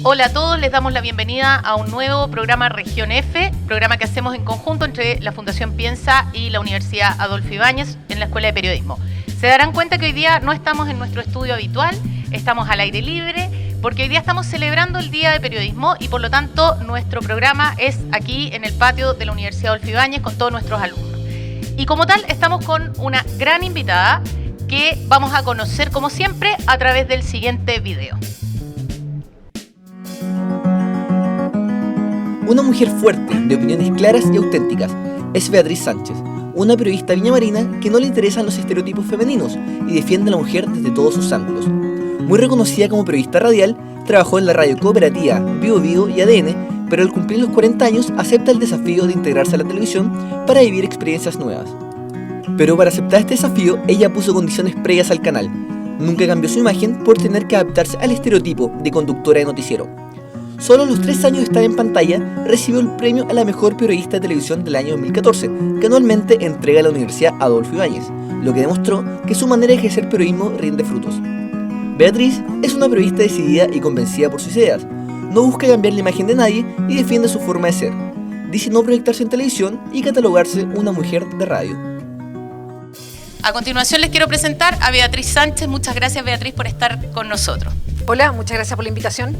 Hola a todos, les damos la bienvenida a un nuevo programa Región F, programa que hacemos en conjunto entre la Fundación Piensa y la Universidad Adolfo Ibáñez en la Escuela de Periodismo. Se darán cuenta que hoy día no estamos en nuestro estudio habitual, estamos al aire libre, porque hoy día estamos celebrando el Día de Periodismo y por lo tanto nuestro programa es aquí en el patio de la Universidad Adolfo Ibáñez con todos nuestros alumnos. Y como tal estamos con una gran invitada que vamos a conocer como siempre a través del siguiente video. Una mujer fuerte, de opiniones claras y auténticas, es Beatriz Sánchez, una periodista viñamarina que no le interesan los estereotipos femeninos y defiende a la mujer desde todos sus ángulos. Muy reconocida como periodista radial, trabajó en la radio cooperativa, Bio Bio y ADN, pero al cumplir los 40 años acepta el desafío de integrarse a la televisión para vivir experiencias nuevas. Pero para aceptar este desafío, ella puso condiciones previas al canal. Nunca cambió su imagen por tener que adaptarse al estereotipo de conductora de noticiero. Solo a los 3 años de estar en pantalla, recibió el premio a la mejor periodista de televisión del año 2014, que anualmente entrega la Universidad Adolfo Ibáñez, lo que demostró que su manera de ejercer periodismo rinde frutos. Beatriz es una periodista decidida y convencida por sus ideas. No busca cambiar la imagen de nadie y defiende su forma de ser. Dice no proyectarse en televisión y catalogarse una mujer de radio. A continuación les quiero presentar a Beatriz Sánchez. Muchas gracias, Beatriz, por estar con nosotros. Hola, muchas gracias por la invitación.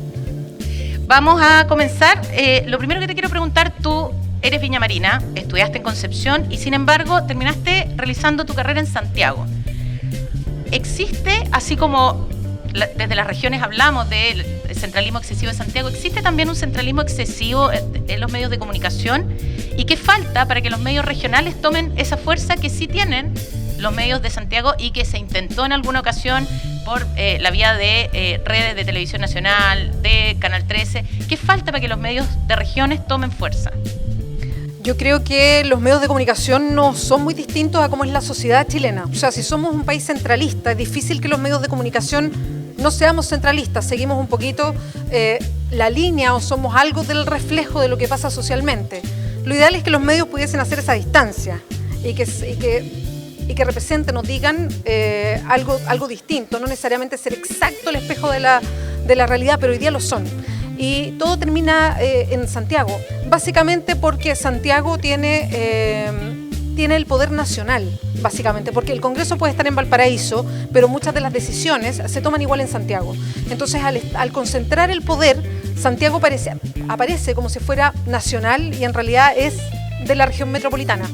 Vamos a comenzar. Lo primero que te quiero preguntar, tú eres viñamarina, estudiaste en Concepción y sin embargo terminaste realizando tu carrera en Santiago. ¿Existe, así como desde las regiones hablamos del centralismo excesivo de Santiago, existe también un centralismo excesivo en los medios de comunicación? ¿Y qué falta para que los medios regionales tomen esa fuerza que sí tienen los medios de Santiago y que se intentó en alguna ocasión por la vía de redes de televisión nacional, de Canal 13? ¿Qué falta para que los medios de regiones tomen fuerza? Yo creo que los medios de comunicación no son muy distintos a cómo es la sociedad chilena. O sea, si somos un país centralista, es difícil que los medios de comunicación no seamos centralistas. Seguimos un poquito la línea o somos algo del reflejo de lo que pasa socialmente. Lo ideal es que los medios pudiesen hacer esa distancia y que representen o digan algo distinto, no necesariamente ser exacto el espejo de la realidad, pero hoy día lo son. Y todo termina en Santiago, básicamente porque Santiago tiene el poder nacional, básicamente, porque el Congreso puede estar en Valparaíso, pero muchas de las decisiones se toman igual en Santiago. Entonces, al concentrar el poder, Santiago aparece como si fuera nacional y en realidad es de la región metropolitana.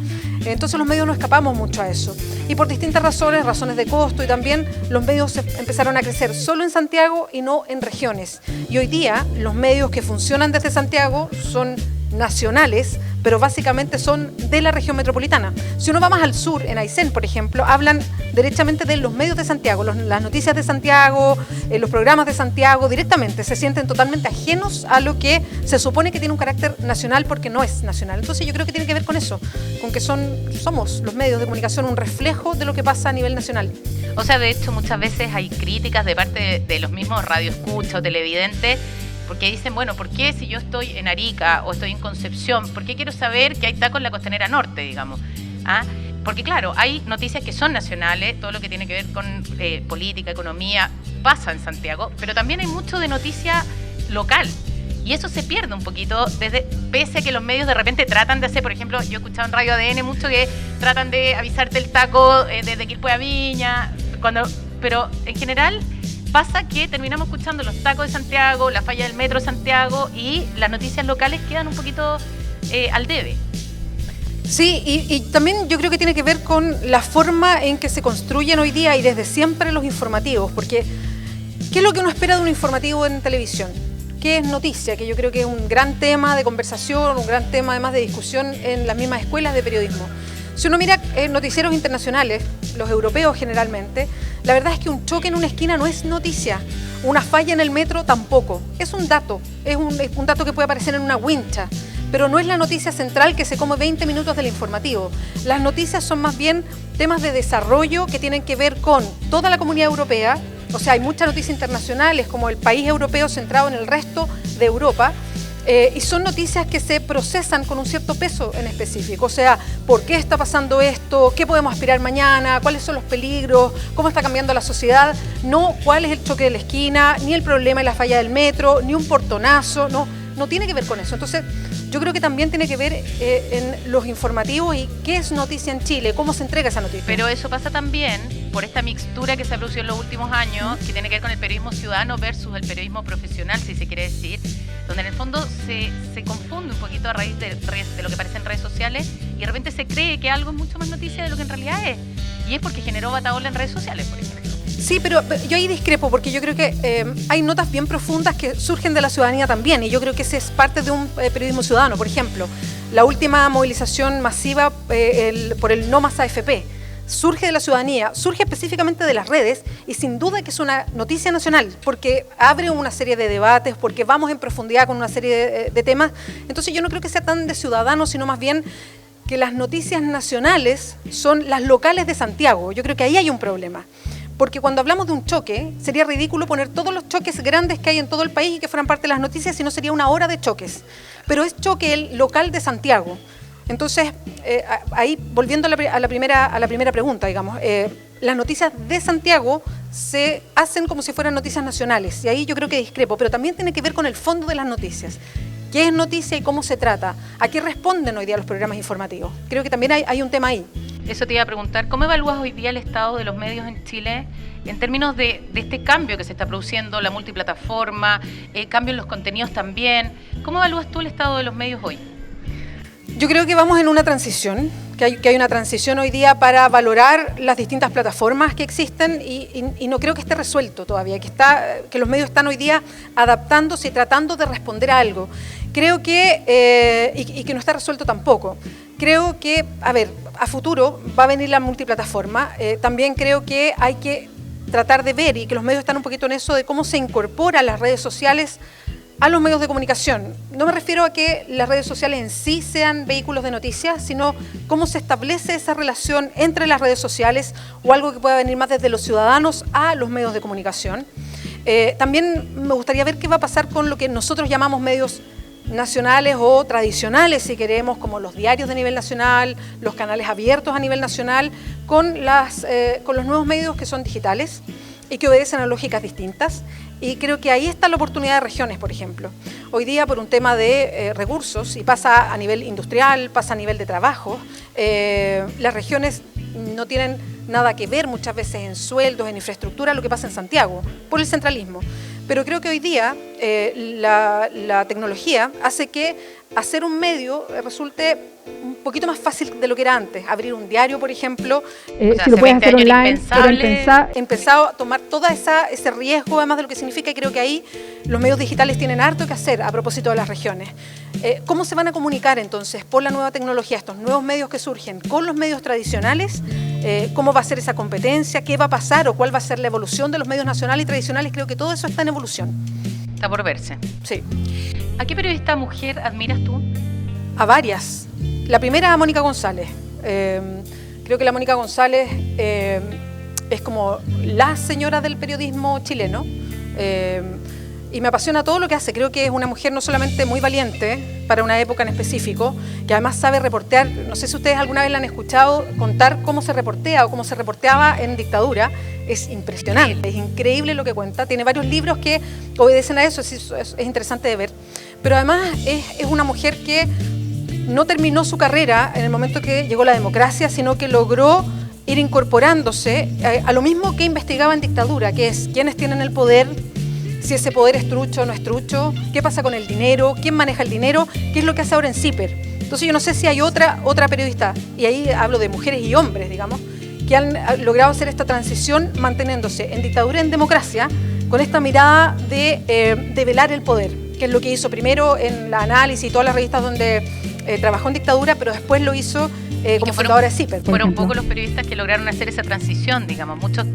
Entonces los medios no escapamos mucho a eso. Y por distintas razones de costo y también los medios empezaron a crecer solo en Santiago y no en regiones. Y hoy día los medios que funcionan desde Santiago son nacionales, pero básicamente son de la región metropolitana. Si uno va más al sur, en Aysén, por ejemplo, hablan derechamente de los medios de Santiago, las noticias de Santiago, los programas de Santiago, directamente, se sienten totalmente ajenos a lo que se supone que tiene un carácter nacional porque no es nacional. Entonces yo creo que tiene que ver con eso, con que somos los medios de comunicación un reflejo de lo que pasa a nivel nacional. O sea, de hecho, muchas veces hay críticas de parte de los mismos radioescuchas o televidentes, porque dicen, bueno, ¿por qué si yo estoy en Arica o estoy en Concepción, por qué quiero saber que hay taco en la Costanera Norte, digamos? Porque claro, hay noticias que son nacionales, todo lo que tiene que ver con política, economía, pasa en Santiago, pero también hay mucho de noticia local. Y eso se pierde un poquito, pese a que los medios de repente tratan de hacer, por ejemplo, yo he escuchado en Radio ADN mucho que tratan de avisarte el taco desde Quilpué a Viña, pero en general pasa que terminamos escuchando los tacos de Santiago, la falla del metro de Santiago y las noticias locales quedan un poquito al debe. Sí, y también yo creo que tiene que ver con la forma en que se construyen hoy día y desde siempre los informativos, porque ¿qué es lo que uno espera de un informativo en televisión? ¿Qué es noticia? Que yo creo que es un gran tema de conversación, un gran tema además de discusión en las mismas escuelas de periodismo. Si uno mira noticieros internacionales, los europeos generalmente, la verdad es que un choque en una esquina no es noticia, una falla en el metro tampoco. Es un dato que puede aparecer en una wincha, pero no es la noticia central que se come 20 minutos del informativo. Las noticias son más bien temas de desarrollo que tienen que ver con toda la comunidad europea. O sea, hay muchas noticias internacionales como el país europeo centrado en el resto de Europa, Y son noticias que se procesan con un cierto peso en específico. O sea, ¿por qué está pasando esto? ¿Qué podemos aspirar mañana? ¿Cuáles son los peligros? ¿Cómo está cambiando la sociedad? No cuál es el choque de la esquina, ni el problema de la falla del metro, ni un portonazo. No tiene que ver con eso. Entonces, yo creo que también tiene que ver en los informativos y qué es noticia en Chile, cómo se entrega esa noticia. Pero eso pasa también por esta mixtura que se ha producido en los últimos años, que tiene que ver con el periodismo ciudadano versus el periodismo profesional, si se quiere decir, donde en el fondo se confunde un poquito a raíz de lo que aparece en redes sociales y de repente se cree que algo es mucho más noticia de lo que en realidad es. Y es porque generó batahola en redes sociales, por ejemplo. Sí, pero yo ahí discrepo porque yo creo que hay notas bien profundas que surgen de la ciudadanía también y yo creo que ese es parte de un periodismo ciudadano. Por ejemplo, la última movilización masiva por el no más AFP surge de la ciudadanía, surge específicamente de las redes y sin duda que es una noticia nacional porque abre una serie de debates, porque vamos en profundidad con una serie de temas. Entonces yo no creo que sea tan de ciudadanos, sino más bien que las noticias nacionales son las locales de Santiago. Yo creo que ahí hay un problema. Porque cuando hablamos de un choque, sería ridículo poner todos los choques grandes que hay en todo el país y que fueran parte de las noticias, si no sería una hora de choques. Pero es choque el local de Santiago. Entonces, ahí, volviendo a la primera pregunta, digamos, las noticias de Santiago se hacen como si fueran noticias nacionales. Y ahí yo creo que discrepo, pero también tiene que ver con el fondo de las noticias. ¿Qué es noticia y cómo se trata? ¿A qué responden hoy día los programas informativos? Creo que también hay un tema ahí. Eso te iba a preguntar, ¿cómo evalúas hoy día el estado de los medios en Chile en términos de este cambio que se está produciendo, la multiplataforma, el cambio en los contenidos también? ¿Cómo evalúas tú el estado de los medios hoy? Yo creo que vamos en una transición, que hay una transición hoy día para valorar las distintas plataformas que existen y no creo que esté resuelto todavía, que los medios están hoy día adaptándose y tratando de responder a algo. Creo que, y que no está resuelto tampoco. Creo que, a futuro va a venir la multiplataforma. También creo que hay que tratar de ver, y que los medios están un poquito en eso, de cómo se incorporan las redes sociales a los medios de comunicación. No me refiero a que las redes sociales en sí sean vehículos de noticias, sino cómo se establece esa relación entre las redes sociales o algo que pueda venir más desde los ciudadanos a los medios de comunicación. También me gustaría ver qué va a pasar con lo que nosotros llamamos medios nacionales o tradicionales, si queremos, como los diarios de nivel nacional, los canales abiertos a nivel nacional, con los nuevos medios que son digitales y que obedecen a lógicas distintas. Y creo que ahí está la oportunidad de regiones, por ejemplo. Hoy día, por un tema de recursos, y pasa a nivel industrial, pasa a nivel de trabajo, las regiones no tienen nada que ver muchas veces en sueldos, en infraestructura, lo que pasa en Santiago, por el centralismo. Pero creo que hoy día la tecnología hace que hacer un medio resulte un poquito más fácil de lo que era antes. Abrir un diario, por ejemplo, si lo puedes hacer online, pero empezado a tomar todo ese riesgo, además de lo que significa, y creo que ahí los medios digitales tienen harto que hacer a propósito de las regiones. ¿Cómo se van a comunicar entonces por la nueva tecnología, estos nuevos medios que surgen con los medios tradicionales? ¿Cómo va a ser esa competencia? ¿Qué va a pasar o cuál va a ser la evolución de los medios nacionales y tradicionales? Creo que todo eso está en evolución. Está por verse. Sí. ¿A qué periodista mujer admiras tú? A varias. La primera, a Mónica González. Creo que la Mónica González es como la señora del periodismo chileno. Y me apasiona todo lo que hace. Creo que es una mujer no solamente muy valiente para una época en específico, que además sabe reportear. No sé si ustedes alguna vez la han escuchado contar cómo se reportea o cómo se reporteaba en dictadura. Es impresionante, es increíble lo que cuenta. Tiene varios libros que obedecen a eso, es interesante de ver. Pero además es una mujer que no terminó su carrera en el momento que llegó la democracia, sino que logró ir incorporándose a lo mismo que investigaba en dictadura, que es quiénes tienen el poder, si ese poder es trucho o no es trucho, qué pasa con el dinero, quién maneja el dinero, qué es lo que hace ahora en CIPER. Entonces yo no sé si hay otra periodista, y ahí hablo de mujeres y hombres, digamos, que han logrado hacer esta transición manteniéndose en dictadura y en democracia, con esta mirada de velar el poder, que es lo que hizo primero en la Análisis y todas las revistas donde trabajó en dictadura, pero después lo hizo como fundadora de CIPER. Fueron un poco los periodistas que lograron hacer esa transición, digamos, muchos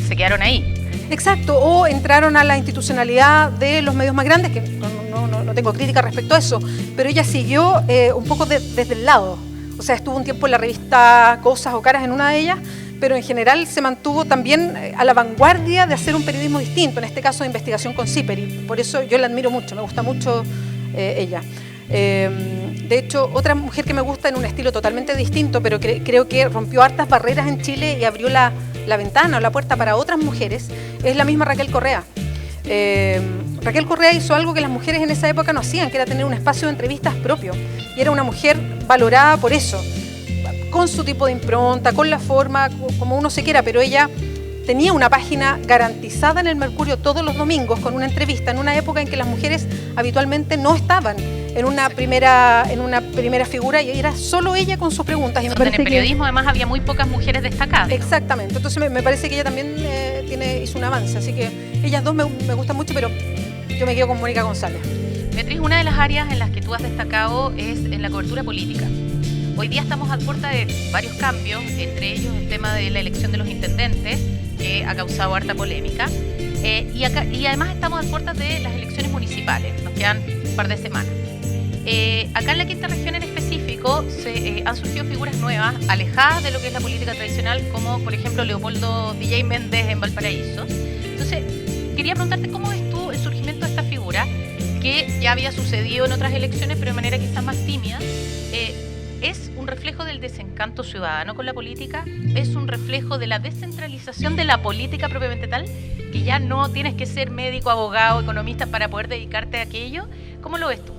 se quedaron ahí. Exacto, o entraron a la institucionalidad de los medios más grandes, que no tengo crítica respecto a eso, pero ella siguió un poco desde el lado. O sea, estuvo un tiempo en la revista Cosas o Caras en una de ellas, pero en general se mantuvo también a la vanguardia de hacer un periodismo distinto, en este caso de investigación con CIPER, y por eso yo la admiro mucho, me gusta mucho ella. De hecho, otra mujer que me gusta en un estilo totalmente distinto, pero creo que rompió hartas barreras en Chile y abrió la ventana o la puerta para otras mujeres, es la misma Raquel Correa. Raquel Correa hizo algo que las mujeres en esa época no hacían, que era tener un espacio de entrevistas propio. Y era una mujer valorada por eso, con su tipo de impronta, con la forma, como uno se quiera, pero ella tenía una página garantizada en el Mercurio todos los domingos con una entrevista en una época en que las mujeres habitualmente no estaban en una primera figura y era solo ella con sus preguntas. Y en el periodismo además había muy pocas mujeres destacadas. Exactamente, entonces me parece que ella también hizo un avance, así que ellas dos me gustan mucho, pero yo me quedo con Mónica González. Beatriz, una de las áreas en las que tú has destacado es en la cobertura política. Hoy día estamos a puerta de varios cambios, entre ellos el tema de la elección de los intendentes, que ha causado harta polémica, y además estamos a puertas de las elecciones municipales, nos quedan un par de semanas. Acá en la quinta región en específico han surgido figuras nuevas, alejadas de lo que es la política tradicional, como por ejemplo Leopoldo DJ Méndez en Valparaíso. Entonces, quería preguntarte cómo ves tú el surgimiento de esta figura, que ya había sucedido en otras elecciones, pero de manera quizás más tímida. ¿Es un reflejo del desencanto ciudadano con la política? ¿Es un reflejo de la descentralización de la política propiamente tal? Que ya no tienes que ser médico, abogado, economista para poder dedicarte a aquello. ¿Cómo lo ves tú?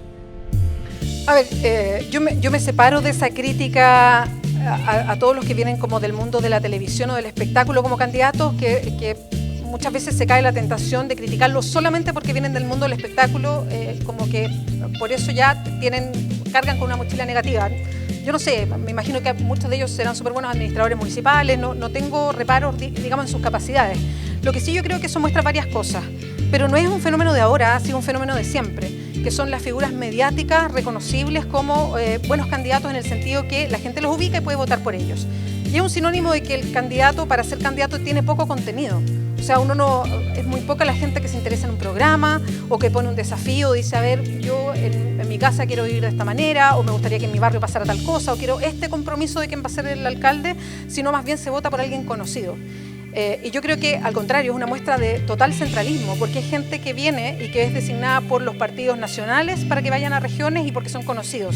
A ver, yo me separo de esa crítica a todos los que vienen como del mundo de la televisión o del espectáculo como candidatos, que muchas veces se cae la tentación de criticarlos solamente porque vienen del mundo del espectáculo, como que por eso ya cargan con una mochila negativa. Yo no sé, me imagino que muchos de ellos serán súper buenos administradores municipales, no tengo reparos, digamos, en sus capacidades. Lo que sí yo creo que eso muestra varias cosas, pero no es un fenómeno de ahora, ha sido un fenómeno de siempre, que son las figuras mediáticas reconocibles como buenos candidatos en el sentido que la gente los ubica y puede votar por ellos. Y es un sinónimo de que el candidato, para ser candidato, tiene poco contenido. O sea, es muy poca la gente que se interesa en un programa o que pone un desafío, dice, a ver, yo en mi casa quiero vivir de esta manera, o me gustaría que en mi barrio pasara tal cosa, o quiero este compromiso de quién va a ser el alcalde, sino más bien se vota por alguien conocido. Y yo creo que, al contrario, es una muestra de total centralismo, porque hay gente que viene y que es designada por los partidos nacionales para que vayan a regiones y porque son conocidos.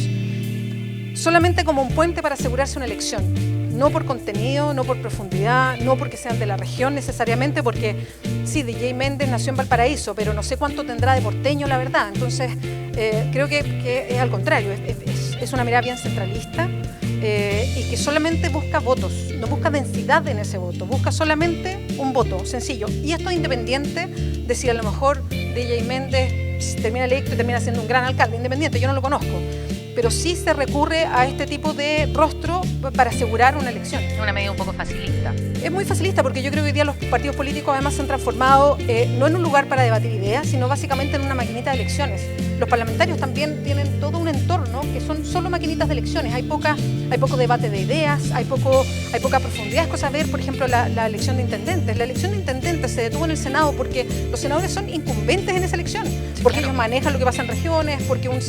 Solamente como un puente para asegurarse una elección. No por contenido, no por profundidad, no porque sean de la región necesariamente, porque sí, DJ Méndez nació en Valparaíso, pero no sé cuánto tendrá de porteño, la verdad. Entonces, creo que es al contrario, es una mirada bien centralista y que solamente busca votos, no busca densidad en ese voto, busca solamente un voto sencillo. Y esto es independiente de si a lo mejor DJ Méndez termina electo y termina siendo un gran alcalde, independiente, yo no lo conozco. Pero sí se recurre a este tipo de rostro para asegurar una elección. Es una medida un poco facilista. Es muy facilista porque yo creo que hoy día los partidos políticos además se han transformado no en un lugar para debatir ideas, sino básicamente en una maquinita de elecciones. Los parlamentarios también tienen todo un entorno que son solo maquinitas de elecciones. Hay poco debate de ideas, hay poca profundidad. Es cosa ver, por ejemplo, la elección de intendentes. La elección de intendentes se detuvo en el Senado porque los senadores son incumbentes en esa elección. Porque ellos manejan lo que pasa en regiones, porque un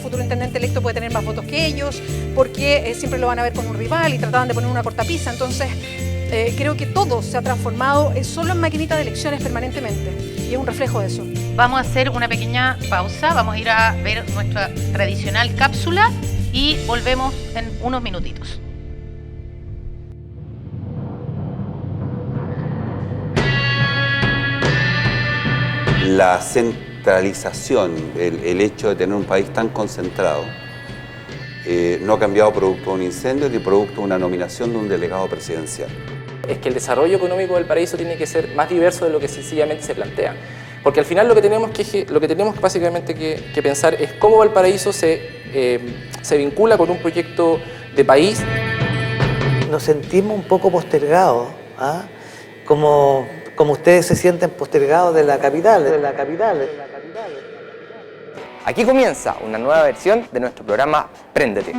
futuro intendente electo puede tener más votos que ellos, porque siempre lo van a ver con un rival y trataban de poner una cortapisa. Entonces, creo que todo se ha transformado solo en maquinita de elecciones permanentemente y es un reflejo de eso. Vamos a hacer una pequeña pausa, vamos a ir a ver nuestra tradicional cápsula y volvemos en unos minutitos. La centralización, el hecho de tener un país tan concentrado, no ha cambiado producto de un incendio ni producto de una nominación de un delegado presidencial. Es que el desarrollo económico del Valparaíso tiene que ser más diverso de lo que sencillamente se plantea. Porque al final lo que tenemos básicamente que pensar es cómo Valparaíso se vincula con un proyecto de país. Nos sentimos un poco postergados, ¿ah? Como ustedes se sienten postergados de la capital. Aquí comienza una nueva versión de nuestro programa Préndete.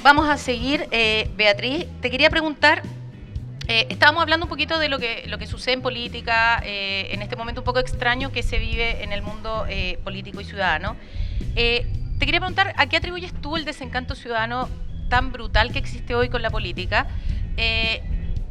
Vamos a seguir. Beatriz, te quería preguntar, estábamos hablando un poquito de lo que sucede en política, en este momento un poco extraño que se vive en el mundo político y ciudadano. Te quería preguntar, ¿a qué atribuyes tú el desencanto ciudadano tan brutal que existe hoy con la política?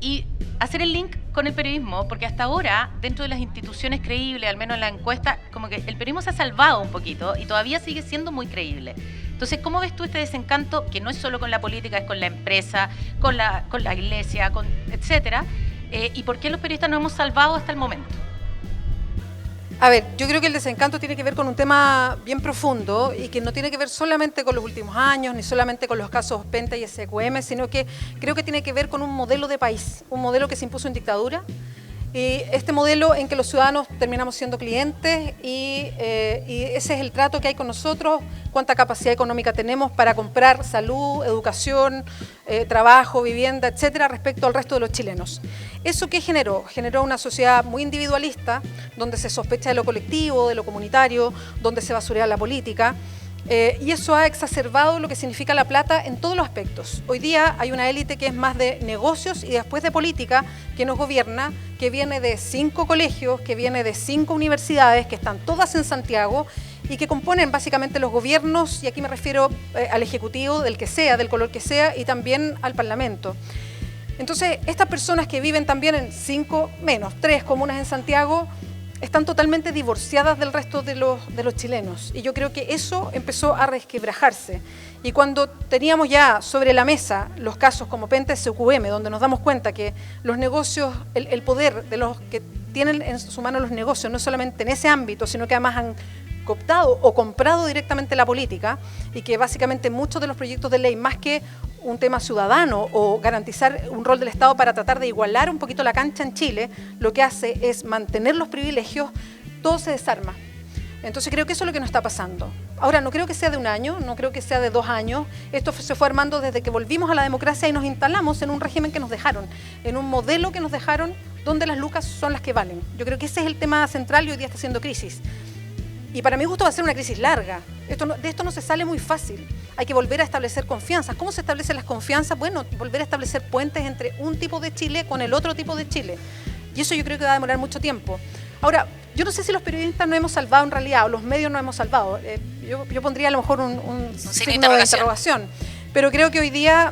Y hacer el link con el periodismo, porque hasta ahora, dentro de las instituciones creíbles, al menos en la encuesta, como que el periodismo se ha salvado un poquito y todavía sigue siendo muy creíble. Entonces, ¿cómo ves tú este desencanto, que no es solo con la política, es con la empresa, con la iglesia, etcétera? ¿Y por qué los periodistas nos hemos salvado hasta el momento? A ver, yo creo que el desencanto tiene que ver con un tema bien profundo y que no tiene que ver solamente con los últimos años, ni solamente con los casos Penta y SQM, sino que creo que tiene que ver con un modelo de país, un modelo que se impuso en dictadura. Y este modelo en que los ciudadanos terminamos siendo clientes y ese es el trato que hay con nosotros, cuánta capacidad económica tenemos para comprar salud, educación, trabajo, vivienda, etcétera, respecto al resto de los chilenos. ¿Eso qué generó? Generó una sociedad muy individualista, donde se sospecha de lo colectivo, de lo comunitario, donde se basurea la política. Y eso ha exacerbado lo que significa la plata en todos los aspectos. Hoy día hay una élite que es más de negocios y después de política que nos gobierna, que viene de 5 colegios, que viene de 5 universidades, que están todas en Santiago y que componen básicamente los gobiernos, y aquí me refiero al Ejecutivo, del que sea, del color que sea, y también al Parlamento. Entonces, estas personas que viven también en 3 comunas en Santiago, están totalmente divorciadas del resto de los chilenos. Y yo creo que eso empezó a resquebrajarse. Y cuando teníamos ya sobre la mesa los casos como Penta y SQM, donde nos damos cuenta que los negocios, el poder de los que tienen en su mano los negocios, no solamente en ese ámbito, sino que además han cooptado o comprado directamente la política, y que básicamente muchos de los proyectos de ley, más que un tema ciudadano o garantizar un rol del Estado para tratar de igualar un poquito la cancha en Chile, lo que hace es mantener los privilegios, todo se desarma. Entonces creo que eso es lo que nos está pasando. Ahora, no creo que sea de un año, no creo que sea de 2 años. Esto se fue armando desde que volvimos a la democracia y nos instalamos en un régimen que nos dejaron, en un modelo que nos dejaron, donde las lucas son las que valen. Yo creo que ese es el tema central y hoy día está haciendo crisis. Y para mi gusto va a ser una crisis larga. De esto no se sale muy fácil. Hay que volver a establecer confianzas. ¿Cómo se establecen las confianzas? Bueno, volver a establecer puentes entre un tipo de Chile con el otro tipo de Chile. Y eso yo creo que va a demorar mucho tiempo. Ahora, yo no sé si los periodistas nos hemos salvado en realidad, o los medios nos hemos salvado. Yo pondría a lo mejor un signo de interrogación. Pero creo que hoy día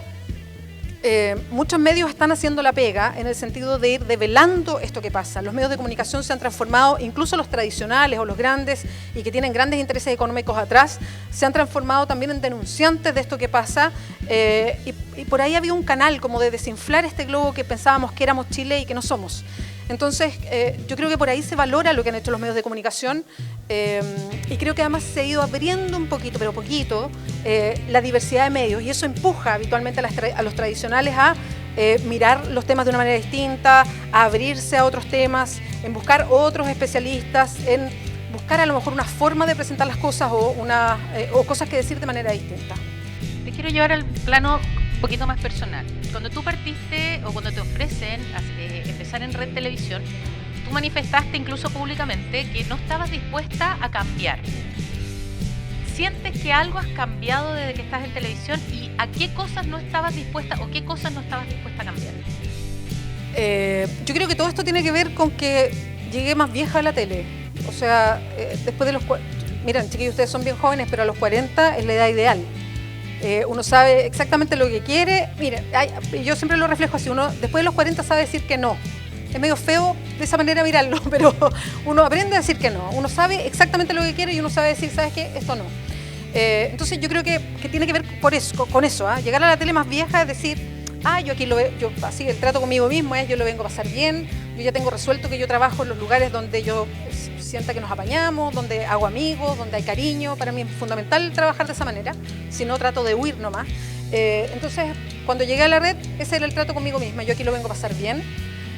muchos medios están haciendo la pega en el sentido de ir develando esto que pasa. Los medios de comunicación se han transformado, incluso los tradicionales o los grandes y que tienen grandes intereses económicos atrás, se han transformado también en denunciantes de esto que pasa, y por ahí había un canal como de desinflar este globo que pensábamos que éramos Chile y que no somos. Entonces, yo creo que por ahí se valora lo que han hecho los medios de comunicación, y creo que además se ha ido abriendo un poquito, pero poquito, la diversidad de medios, y eso empuja habitualmente a los tradicionales a mirar los temas de una manera distinta, a abrirse a otros temas, en buscar otros especialistas, en buscar a lo mejor una forma de presentar las cosas o cosas que decir de manera distinta. Te quiero llevar al plano un poquito más personal. Cuando tú partiste o cuando te ofrecen empezar en Red Televisión, tú manifestaste incluso públicamente que no estabas dispuesta a cambiar. ¿Sientes que algo has cambiado desde que estás en televisión y a qué cosas no estabas dispuesta o qué cosas no estabas dispuesta a cambiar? Yo creo que todo esto tiene que ver con que llegué más vieja a la tele. O sea, después de los... Miren, chiquillos, ustedes son bien jóvenes, pero a los 40 es la edad ideal. Uno sabe exactamente lo que quiere. Miren, yo siempre lo reflejo así, uno después de los 40 sabe decir que no. Es medio feo de esa manera mirarlo, pero uno aprende a decir que no. Uno sabe exactamente lo que quiere y uno sabe decir, ¿sabes qué? Esto no. Entonces yo creo que tiene que ver con eso, ¿eh? Llegar a la tele más vieja es decir, yo aquí lo veo, así el trato conmigo mismo es, yo lo vengo a pasar bien, yo ya tengo resuelto que yo trabajo en los lugares donde yo sienta que nos apañamos, donde hago amigos, donde hay cariño. Para mí es fundamental trabajar de esa manera, si no trato de huir nomás. Entonces, cuando llegué a la red, ese era el trato conmigo misma, yo aquí lo vengo a pasar bien.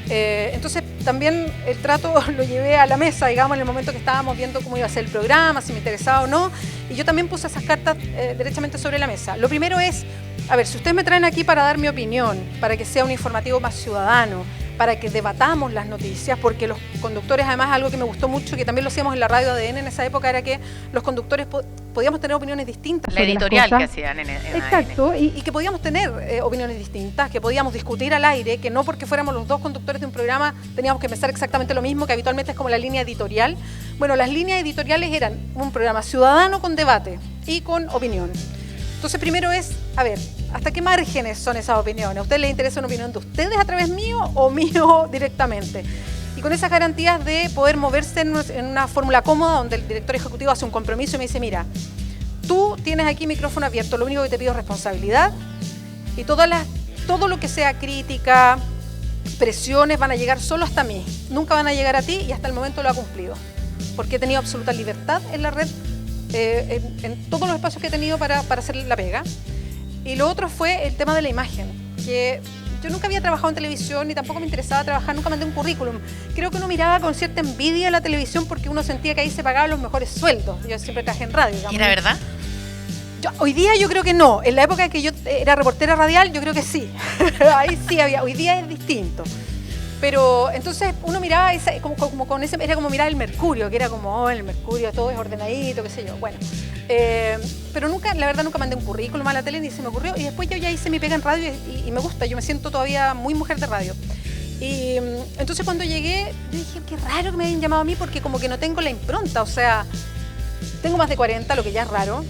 Entonces, también el trato lo llevé a la mesa, digamos, en el momento que estábamos viendo cómo iba a ser el programa, si me interesaba o no, y yo también puse esas cartas derechamente sobre la mesa. Lo primero es, a ver, si ustedes me traen aquí para dar mi opinión, para que sea un informativo más ciudadano, para que debatamos las noticias, porque los conductores, además, algo que me gustó mucho, que también lo hacíamos en la radio ADN en esa época, era que los conductores podíamos tener opiniones distintas. La sobre las editorial que cosas. hacían en Exacto, y que podíamos tener opiniones distintas, que podíamos discutir al aire, que no porque fuéramos los dos conductores de un programa teníamos que pensar exactamente lo mismo, que habitualmente es como la línea editorial. Bueno, las líneas editoriales eran un programa ciudadano con debate y con opinión. Entonces, primero es, a ver, ¿hasta qué márgenes son esas opiniones? ¿A usted le interesa una opinión de ustedes a través mío o mío directamente? Y con esas garantías de poder moverse en una fórmula cómoda donde el director ejecutivo hace un compromiso y me dice, mira, tú tienes aquí micrófono abierto, lo único que te pido es responsabilidad y todo lo que sea crítica, presiones van a llegar solo hasta mí, nunca van a llegar a ti y hasta el momento lo ha cumplido, porque he tenido absoluta libertad en la red, en todos los espacios que he tenido para hacer la pega. Y lo otro fue el tema de la imagen, que yo nunca había trabajado en televisión ni tampoco me interesaba trabajar, nunca mandé un currículum. Creo que uno miraba con cierta envidia la televisión porque uno sentía que ahí se pagaban los mejores sueldos. Yo siempre trabajé en radio, digamos. ¿Y era verdad? Hoy día yo creo que no. En la época en que yo era reportera radial, yo creo que sí. Ahí sí había. Hoy día es distinto. Pero entonces uno miraba como con ese, era como mirar el Mercurio, que era como, oh, el Mercurio todo es ordenadito, qué sé yo. Bueno, pero nunca, la verdad, nunca mandé un currículum a la tele ni se me ocurrió. Y después yo ya hice mi pega en radio y me gusta. Yo me siento todavía muy mujer de radio. Y entonces cuando llegué, yo dije, qué raro que me hayan llamado a mí porque como que no tengo la impronta. O sea, tengo más de 40, lo que ya es raro.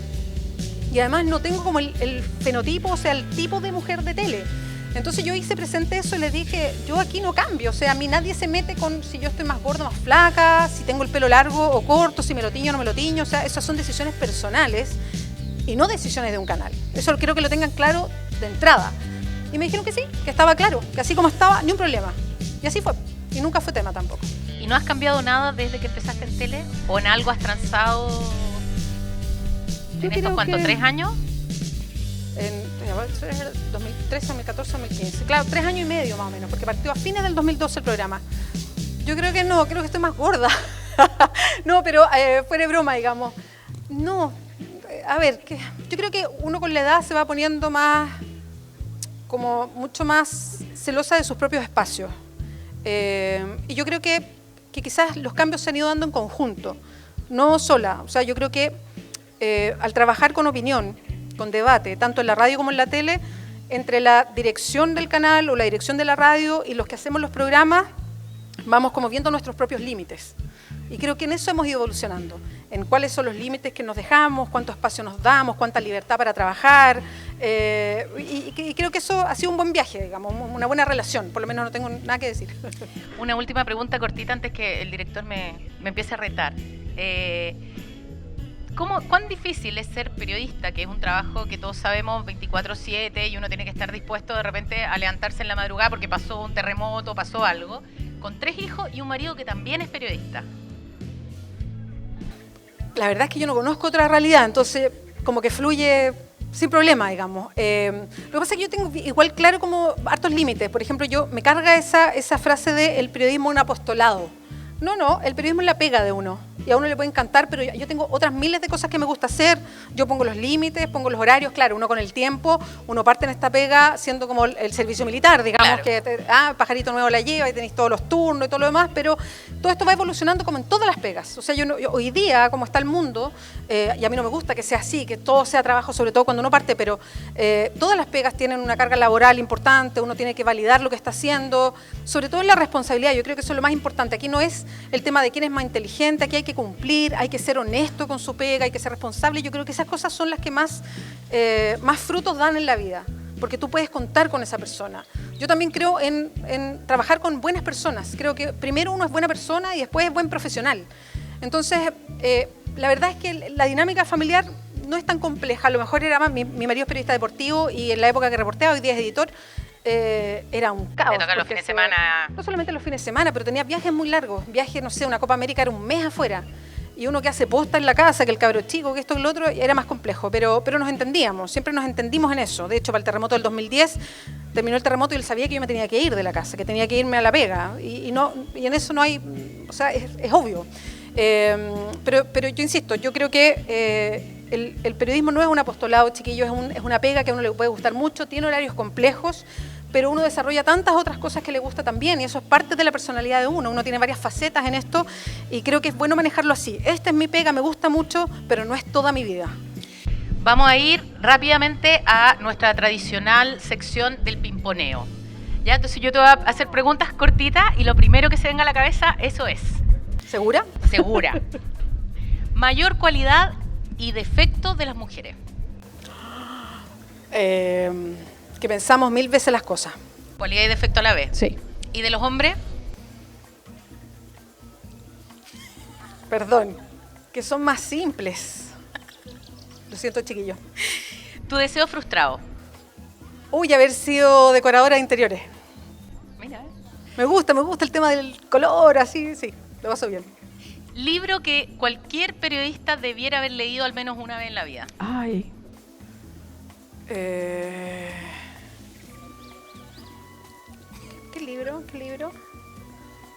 Y además no tengo como el fenotipo, o sea, el tipo de mujer de tele. Entonces yo hice presente eso y les dije, yo aquí no cambio, o sea, a mí nadie se mete con si yo estoy más gorda, más flaca, si tengo el pelo largo o corto, si me lo tiño o no me lo tiño, o sea, esas son decisiones personales y no decisiones de un canal. Eso quiero que lo tengan claro de entrada. Y me dijeron que sí, que estaba claro, que así como estaba, ni un problema. Y así fue, y nunca fue tema tampoco. ¿Y no has cambiado nada desde que empezaste en tele? ¿O en algo has transado en estos, cuántos, 3 años? En 2013, 2014, 2015. Claro, 3 años y medio más o menos, porque partió a fines del 2012 el programa. Yo creo que no, creo que estoy más gorda. No, pero fuera de broma, digamos. No, a ver, yo creo que uno con la edad se va poniendo más, como mucho más celosa de sus propios espacios. Y yo creo que quizás los cambios se han ido dando en conjunto, no sola. O sea, yo creo que al trabajar con opinión, con debate, tanto en la radio como en la tele, entre la dirección del canal o la dirección de la radio y los que hacemos los programas, vamos como viendo nuestros propios límites. Y creo que en eso hemos ido evolucionando, en cuáles son los límites que nos dejamos, cuánto espacio nos damos, cuánta libertad para trabajar. Y creo que eso ha sido un buen viaje, digamos, una buena relación, por lo menos no tengo nada que decir. Una última pregunta cortita antes que el director me empiece a retar. ¿Cuán difícil es ser periodista, que es un trabajo que todos sabemos 24/7 y uno tiene que estar dispuesto de repente a levantarse en la madrugada porque pasó un terremoto, pasó algo, con 3 hijos y un marido que también es periodista? La verdad es que yo no conozco otra realidad, entonces como que fluye sin problema, digamos. Lo que pasa es que yo tengo igual claro como hartos límites. Por ejemplo, me carga esa frase de el periodismo es un apostolado. No, el periodismo es la pega de uno. Y a uno le puede encantar, pero yo tengo otras miles de cosas que me gusta hacer. Yo pongo los límites, pongo los horarios, claro, uno con el tiempo, uno parte en esta pega siendo como el servicio militar, digamos, claro. Que pajarito nuevo la lleva y tenéis todos los turnos y todo lo demás, pero todo esto va evolucionando como en todas las pegas. O sea, yo hoy día, como está el mundo, y a mí no me gusta que sea así, que todo sea trabajo, sobre todo cuando uno parte, pero todas las pegas tienen una carga laboral importante, uno tiene que validar lo que está haciendo, sobre todo en la responsabilidad. Yo creo que eso es lo más importante. Aquí no es el tema de quién es más inteligente, aquí hay que cumplir, hay que ser honesto con su pega, hay que ser responsable. Yo creo que esas cosas son las que más frutos dan en la vida, porque tú puedes contar con esa persona. Yo también creo en trabajar con buenas personas. Creo que primero uno es buena persona y después es buen profesional. Entonces, la verdad es que la dinámica familiar no es tan compleja. A lo mejor era más, mi marido es periodista deportivo y en la época que reporteaba, hoy día es editor, era un caos. Me toca los fines de semana. No solamente los fines de semana, pero tenía viajes muy largos. Viajes, no sé, una Copa América era un mes afuera. Y uno que hace posta en la casa, que el cabro chico, que esto, que lo otro, era más complejo. Pero nos entendíamos, siempre nos entendimos en eso. De hecho, para el terremoto del 2010, terminó el terremoto y él sabía que yo me tenía que ir de la casa, que tenía que irme a la pega. Y en eso no hay, o sea, es obvio. Pero yo insisto, yo creo que el periodismo no es un apostolado, chiquillo, es una pega que a uno le puede gustar mucho, tiene horarios complejos, pero uno desarrolla tantas otras cosas que le gusta también y eso es parte de la personalidad de uno. Uno tiene varias facetas en esto y creo que es bueno manejarlo así. Esta es mi pega, me gusta mucho, pero no es toda mi vida. Vamos a ir rápidamente a nuestra tradicional sección del pimponeo. Ya, entonces yo te voy a hacer preguntas cortitas y lo primero que se venga a la cabeza, eso es. ¿Segura? Segura. Mayor cualidad y defecto de las mujeres. Que pensamos 1000 veces las cosas. Cualidad y defecto a la vez. Sí. ¿Y de los hombres? Perdón, que son más simples. Lo siento, chiquillos. Tu deseo frustrado. Uy, haber sido decoradora de interiores. Mira. Me gusta el tema del color, así, sí, lo paso bien. Libro que cualquier periodista debiera haber leído al menos una vez en la vida. Ay. ¿Qué libro?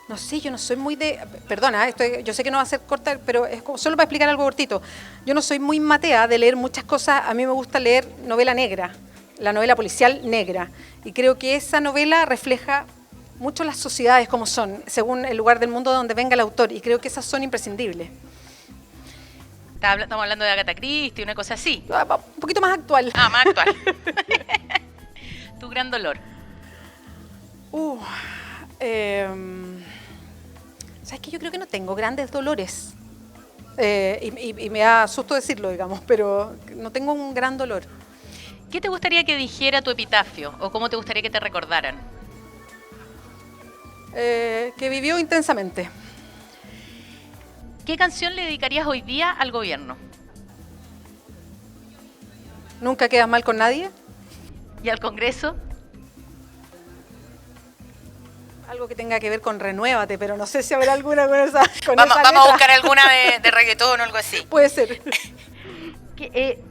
No sé, yo no soy muy de... Perdona, yo sé que no va a ser corta, pero es como, solo para explicar algo cortito. Yo no soy muy matea de leer muchas cosas. A mí me gusta leer novela negra, la novela policial negra. Y creo que esa novela refleja mucho las sociedades como son, según el lugar del mundo donde venga el autor. Y creo que esas son imprescindibles. Estamos hablando de Agatha Christie, una cosa así. Un poquito más actual. Ah, más actual. Tu gran dolor. ¿Sabes qué? Yo creo que no tengo grandes dolores. Y me da susto decirlo, digamos, pero no tengo un gran dolor. ¿Qué te gustaría que dijera tu epitafio o cómo te gustaría que te recordaran? Que vivió intensamente. ¿Qué canción le dedicarías hoy día al gobierno? ¿Nunca quedas mal con nadie? ¿Y al Congreso? Algo que tenga que ver con Renuévate, pero no sé si habrá alguna con esa Vamos letra. a buscar alguna de reggaetón o algo así. Puede ser. ¿Qué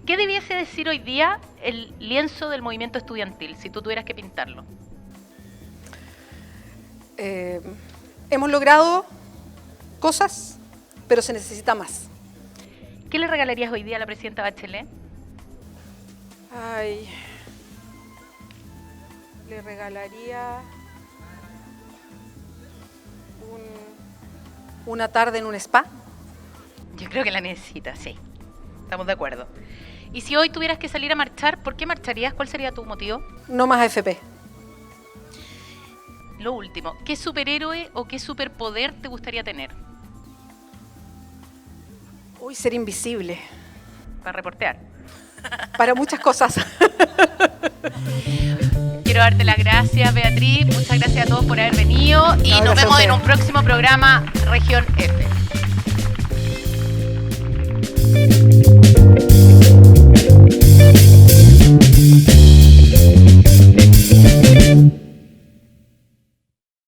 debiese decir hoy día el lienzo del movimiento estudiantil, si tú tuvieras que pintarlo? Hemos logrado cosas, pero se necesita más. ¿Qué le regalarías hoy día a la presidenta Bachelet? Ay, le regalaría una tarde en un spa. Yo creo que la necesita, sí. Estamos de acuerdo. Y si hoy tuvieras que salir a marchar, ¿por qué marcharías? ¿Cuál sería tu motivo? No más AFP. Lo último, ¿qué superhéroe o qué superpoder te gustaría tener? Uy, ser invisible. Para reportear. Para muchas cosas. Quiero darte las gracias, Beatriz. Muchas gracias a todos por haber venido y nos vemos en un próximo programa Región F.